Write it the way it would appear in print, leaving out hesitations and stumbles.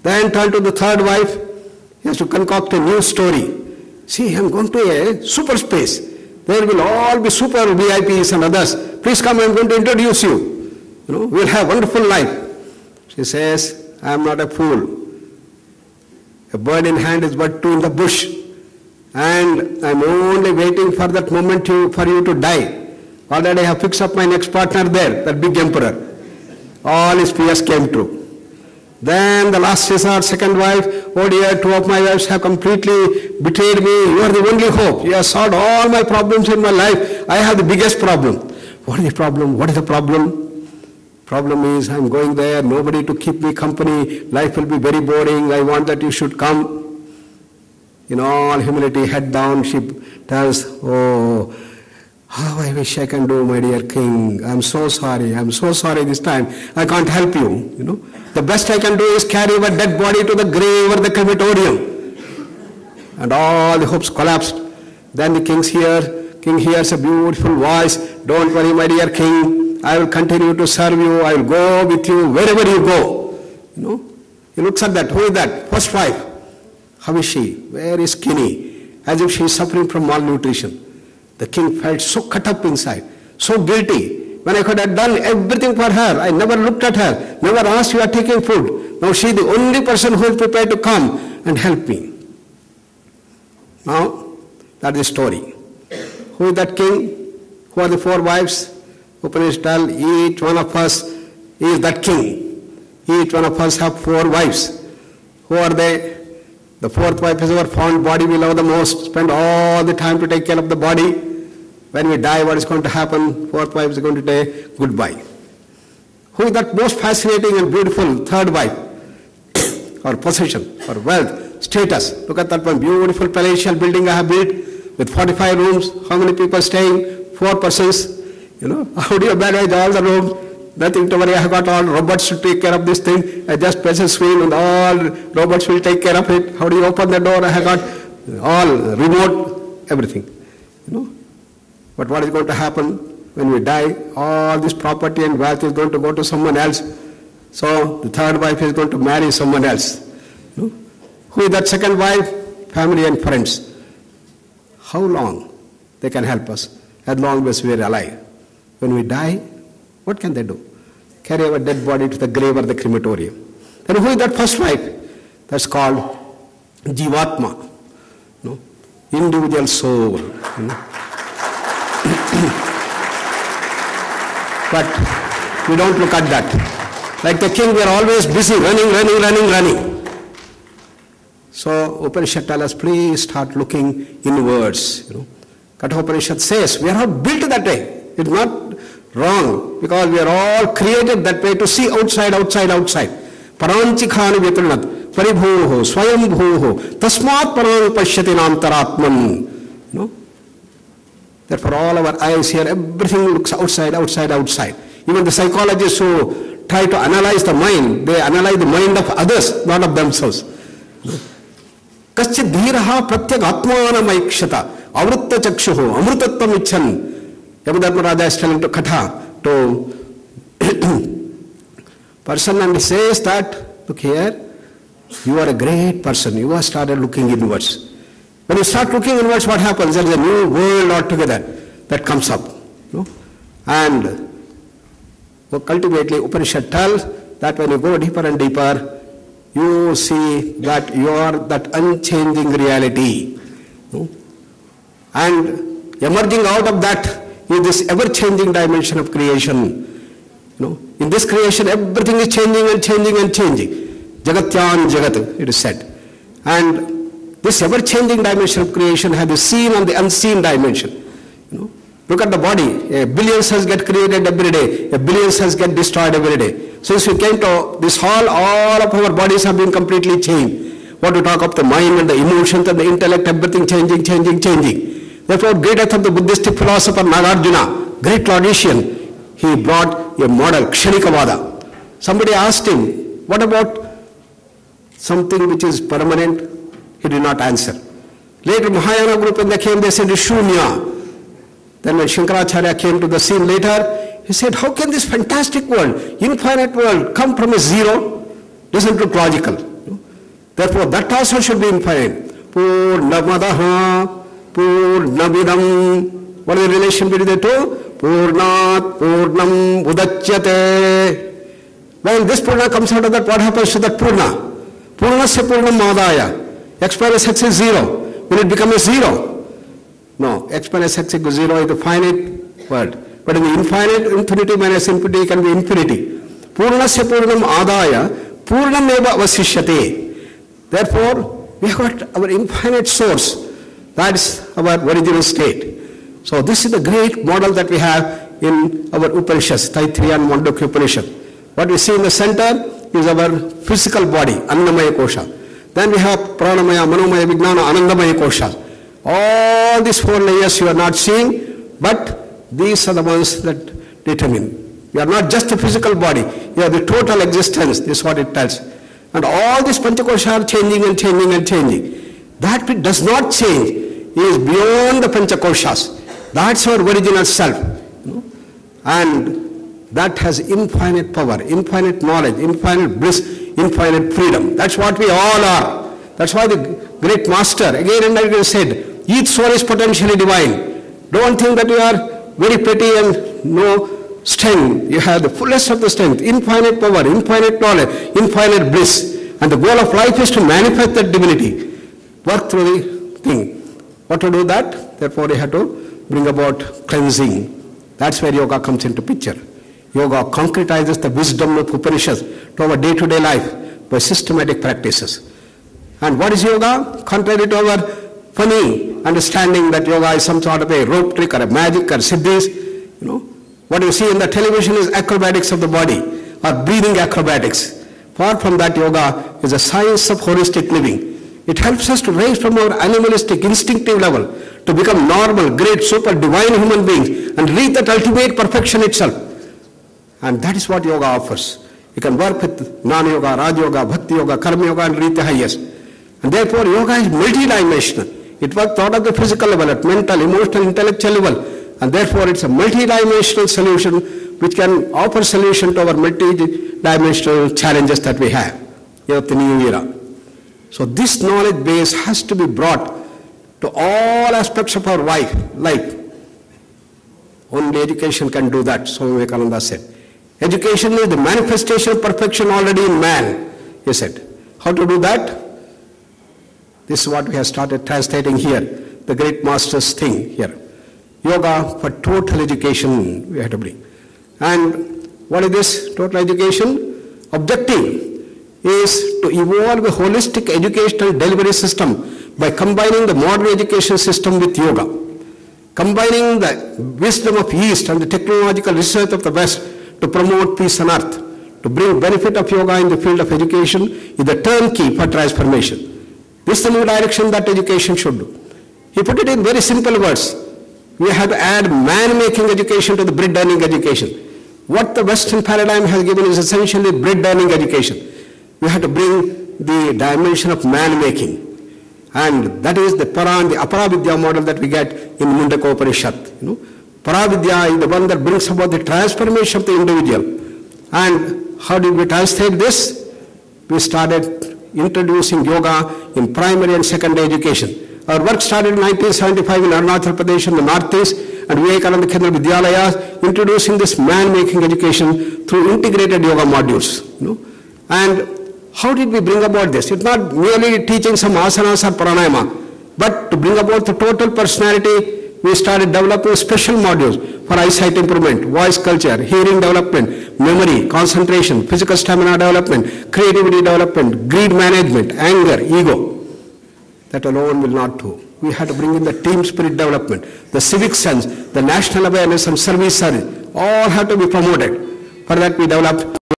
Then turn to the third wife. He has to concoct a new story. See, I'm going to a super space. There will all be super VIPs and others. Please come, I'm going to introduce you. We'll have a wonderful life. She says, I am not a fool. A bird in hand is but two in the bush. And I'm only waiting for that moment for you to die. Already I have fixed up my next partner there, that big emperor. All his fears came true. Then the last resort, second wife, oh dear, two of my wives have completely betrayed me. You are the only hope. You have solved all my problems in my life. I have the biggest problem. What is the problem? What is the problem? Problem is I'm going there, nobody to keep me company. Life will be very boring. I want that you should come. In all humility, head down, she tells, oh, how I wish I can do, my dear king. I'm so sorry this time. I can't help you, The best I can do is carry your dead body to the grave or the crematorium. And all the hopes collapsed. Then the king hears a beautiful voice. Don't worry, my dear king. I will continue to serve you. I will go with you wherever you go. He looks at that. Who is that? First wife. How is she? Very skinny. As if she is suffering from malnutrition. The king felt so cut up inside. So guilty. When I could have done everything for her, I never looked at her, never asked you are taking food. Now she is the only person who is prepared to come and help me. Now, that is the story. Who is that king? Who are the four wives? Upanishad tell each one of us is that king. Each one of us have four wives. Who are they? The fourth wife is our fond body we love the most. Spend all the time to take care of the body. When we die, what is going to happen? Fourth wife is going to say goodbye. Who is that most fascinating and beautiful third wife? Or possession, or wealth, status. Look at that one beautiful palatial building I have built with 45 rooms. How many people staying? 4 persons. How do you manage all the rooms? Nothing to worry, I have got all robots to take care of this thing. I just press a swing and all robots will take care of it. How do you open the door? I have got all remote, everything. But what is going to happen when we die? All this property and wealth is going to go to someone else. So the third wife is going to marry someone else. Who is that second wife? Family and friends. How long they can help us? As long as we are alive. When we die, what can they do? Carry our dead body to the grave or the crematorium. Then who is that first wife? That's called Jivatma. Individual soul. But we don't look at that. Like the king, we are always busy running. So Upanishad tells us, please start looking inwards. Katha Upanishad says, we are not built that way. It's not wrong, because we are all created that way to see outside. Paranchikhani vyatrinat, paribhuho, swayambhuho, tasmat parang pashyati namtaratman. Therefore all our eyes here, everything looks outside. Even the psychologists who try to analyze the mind, they analyze the mind of others, not of themselves. Kaschid dhiraha pratyag atmanam aikshata, avritta chakshuho, amrutatvam icchan. Yamadharma Raja is telling to Katha, to person, and he says that, look here, you are a great person, you have started looking inwards. When you start looking inwards, what happens? There is a new world altogether that comes up. And ultimately Upanishad tells that when you go deeper and deeper, you see that you are that unchanging reality. And emerging out of that is this ever-changing dimension of creation. In this creation, everything is changing and changing. Jagatyan Jagat, it is said. And this ever-changing dimension of creation has the seen and the unseen dimension. Look at the body. A billion cells get created every day. A billion cells get destroyed every day. Since we came to this hall, all of our bodies have been completely changed. What to talk of the mind and the emotions and the intellect, everything changing. Therefore, greatest of the Buddhistic philosopher Nagarjuna, great logician, he brought a model, Kshanikavada. Somebody asked him, what about something which is permanent? He did not answer. Later, Mahayana group, when they came, they said, Shunya. Then when Shankaracharya came to the scene later, he said, how can this fantastic world, infinite world, come from a zero? Doesn't look logical. Therefore, that also should be infinite. Purnamadaha, Purnamidam. What is the relation between the two? Purnat, Purnam, Udachyate. When this Purna comes out of that, what happens to that Purna? Purnasya Purnam Madaya. X minus X is 0. Will it become a 0? No. X minus X equals 0 is the finite word. But in the infinite, infinity minus infinity can be infinity. Purnasya Purnam Adaya, Purnam eva vasishyate. Therefore, we have got our infinite source. That is our original state. So this is the great model that we have in our Upanishads, Taittiriya and Mandukya Upanishad. What we see in the center is our physical body, Annamaya Kosha. Then we have Pranamaya, Manomaya, Vijnana, Anandamaya Kosha. All these 4 layers you are not seeing, but these are the ones that determine. You are not just a physical body, you are the total existence. This is what it tells. And all these Panchakosha are changing and changing and changing. That which does not change is beyond the Panchakoshas. That's our original self. And that has infinite power, infinite knowledge, infinite bliss, infinite freedom. That's what we all are. That's why the great master again and again said, each soul is potentially divine. Don't think that you are very petty and no strength. You have the fullest of the strength, infinite power, infinite knowledge, infinite bliss. And the goal of life is to manifest that divinity. Work through the thing. What to do that? Therefore, you have to bring about cleansing. That's where yoga comes into picture. Yoga concretizes the wisdom of Upanishads to our day-to-day life by systematic practices. And what is yoga? Contrary to our funny understanding that yoga is some sort of a rope trick or a magic or siddhis, what you see in the television is acrobatics of the body or breathing acrobatics. Far from that, yoga is a science of holistic living. It helps us to rise from our animalistic, instinctive level to become normal, great, super, divine human beings and reach that ultimate perfection itself. And that is what yoga offers. You can work with Jnana Yoga, Raja Yoga, Bhakti Yoga, Karma Yoga and reach the highest. And therefore, yoga is multidimensional. It works not at the physical level, at mental, emotional, intellectual level. And therefore, it's a multidimensional solution which can offer solution to our multidimensional challenges that we have in the new era. So this knowledge base has to be brought to all aspects of our life. Only education can do that, Swami Vivekananda said. Education is the manifestation of perfection already in man, he said. How to do that? This is what we have started translating here, the great master's thing here. Yoga for total education we have to bring. And what is this total education? Objective is to evolve a holistic educational delivery system by combining the modern education system with yoga. Combining the wisdom of East and the technological research of the West to promote peace on earth, to bring benefit of yoga in the field of education is the turnkey for transformation. This is the new direction that education should do. He put it in very simple words. We have to add man-making education to the bread-earning education. What the Western paradigm has given is essentially bread-earning education. We have to bring the dimension of man-making. And that is the Para and the Aparavidya model that we get in Mundaka Upanishad. Paravidya is the one that brings about the transformation of the individual. And how did we translate this? We started introducing yoga in primary and secondary education. Our work started in 1975 in Arunachal Pradesh in the Northeast and Vivekananda Kendra Vidyalayas, introducing this man-making education through integrated yoga modules. And how did we bring about this? It's not merely teaching some asanas or pranayama, but to bring about the total personality, we started developing special modules for eyesight improvement, voice culture, hearing development, memory, concentration, physical stamina development, creativity development, greed management, anger, ego. That alone will not do. We have to bring in the team spirit development, the civic sense, the national awareness and service service. All have to be promoted. For that we developed